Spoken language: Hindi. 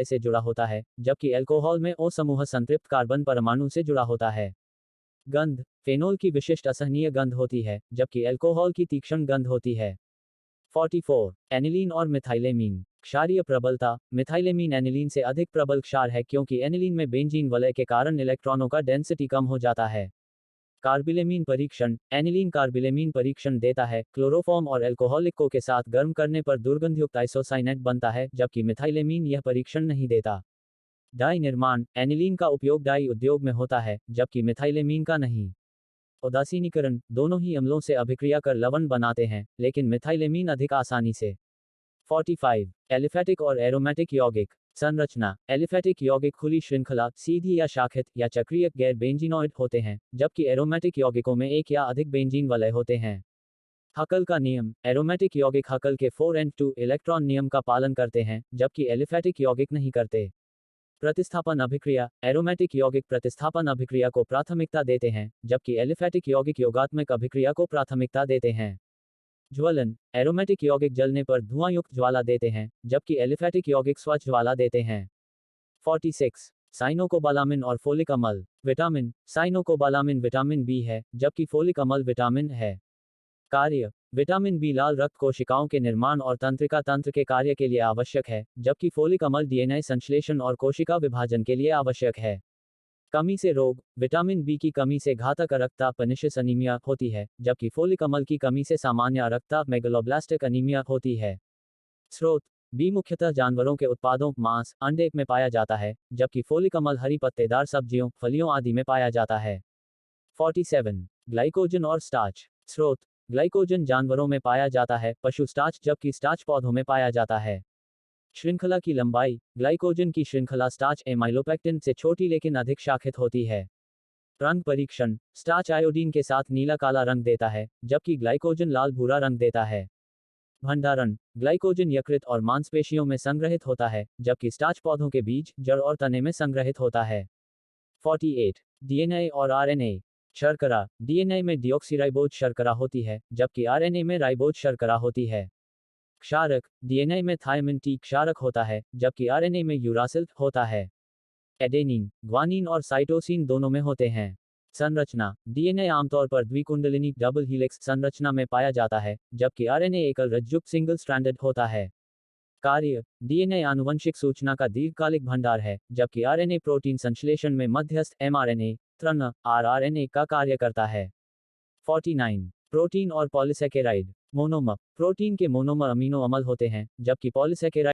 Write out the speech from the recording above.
से जुड़ा होता है, जबकि अल्कोहल में O समूह संतृप्त कार्बन परमाणु से जुड़ा होता है। गंध, फेनोल की विशिष्ट असहनीय गंध होती है, जबकि अल्कोहल की तीक्ष्ण गंध होती है। 44 एनिलीन और मिथाइलेमीन। क्षारीय प्रबलता, मिथाइलेमीन एनिलीन से अधिक प्रबल क्षार है क्योंकि एनिलीन में बेंजीन वलय के कारण इलेक्ट्रॉनों का डेंसिटी कम हो जाता है। कार्बिलेमीन परीक्षण, एनिलीन कार्बिलेमीन परीक्षण देता है, क्लोरोफॉर्म और अल्कोहलिक के साथ गर्म करने पर दुर्गंधयुक्त आइसोसाइनेट बनता है, जबकि मिथाइलेमीन यह परीक्षण नहीं देता। डाई निर्माण, एनिलीन का उपयोग डाई उद्योग में होता है, जबकि मिथाइलेमीन का नहीं। उदासीनीकरण, दोनों ही अम्लों से अभिक्रिया कर लवण बनाते हैं, लेकिन मिथाइलेमीन अधिक आसानी से। 45 एलिफैटिक और एरोमेटिक यौगिक। संरचना, एलिफैटिक यौगिक खुली श्रृंखला, सीधी या शाखित या चक्रीय गैर बेंजीनोइड होते हैं, जबकि एरोमेटिक यौगिकों में एक या अधिक बेंजीन वलय होते हैं। हकल का नियम, एरोमेटिक यौगिक हकल के 4n2 इलेक्ट्रॉन नियम का पालन करते हैं, जबकि एलिफैटिक यौगिक नहीं करते। प्रतिस्थापन अभिक्रिया, एरोमेटिक यौगिक प्रतिस्थापन अभिक्रिया को प्राथमिकता देते हैं, जबकि एलिफैटिक यौगिक योगात्मक अभिक्रिया को प्राथमिकता देते हैं। ज्वलन, एरोमेटिक यौगिक जलने पर धुआंयुक्त ज्वाला देते हैं, जबकि एलिफैटिक यौगिक स्वच्छ ज्वाला देते हैं। 46 साइनोकोबालामिन और फोलिक अम्ल। विटामिन, साइनोकोबालामिन विटामिन बी है, जबकि फोलिक अम्ल विटामिन है। कार्य, विटामिन बी लाल रक्त कोशिकाओं के निर्माण और तंत्रिका तंत्र के कार्य के लिए आवश्यक है, जबकि फोलिक अम्ल डीएनए संश्लेषण और कोशिका विभाजन के लिए आवश्यक है। कमी से रोग, विटामिन बी की कमी से घातक अरक्तता पर्निशियस अनीमिया होती है, जबकि फोलिक अम्ल की कमी से सामान्य अरक्तता मेगलोब्लास्टिक अनीमिया होती है। स्रोत, बी मुख्यतः जानवरों के उत्पादों, मांस, अंडे में पाया जाता है, जबकि फोलिक अम्ल हरी पत्तेदार सब्जियों, फलियों आदि में पाया जाता है। 47 ग्लाइकोजन और स्टार्च। स्रोत, ग्लाइकोजन जानवरों में पाया जाता है, पशु स्टार्च, जबकि स्टार्च पौधों में पाया जाता है। श्रृंखला की लंबाई, ग्लाइकोजन की श्रृंखला स्टार्च एमाइलोपेक्टिन से छोटी लेकिन अधिक शाखित होती है। रंग परीक्षण, स्टार्च आयोडीन के साथ नीला काला रंग देता है, जबकि ग्लाइकोजन लाल भूरा रंग देता है। भंडारण, ग्लाइकोजन यकृत और मांसपेशियों में संग्रहित होता है, जबकि स्टार्च पौधों के बीज, जड़ और तने में संग्रहित होता है। 48 डीएनए और आरएनए। शर्करा, डीएनए में डिऑक्सीराइबोज शर्करा होती है, जबकि आरएनए में राइबोज शर्करा होती है। क्षारक, डीएनए में थायमिन टी क्षारक होता है, जबकि आरएनए में यूरासिल होता है। एडेनिन, ग्वानिन और साइटोसिन दोनों में होते हैं। संरचना, डीएनए आमतौर पर द्विकुंडलिनी डबल हीलिक्स संरचना में पाया जाता है, जबकि आरएनए एकल रज्जुक सिंगल स्ट्रैंडेड होता है। कार्य, डीएनए आनुवंशिक सूचना का दीर्घकालिक भंडार है, जबकि आरएनए प्रोटीन संश्लेषण में मध्यस्थ एमआरएनए, तृण, आरआरएनए का कार्य करता है। 49 प्रोटीन और पॉलीसेकेराइड। मोनोमर, प्रोटीन के मोनोमर अमीनो अम्ल होते हैं, जबकि पॉलीसेकेराइड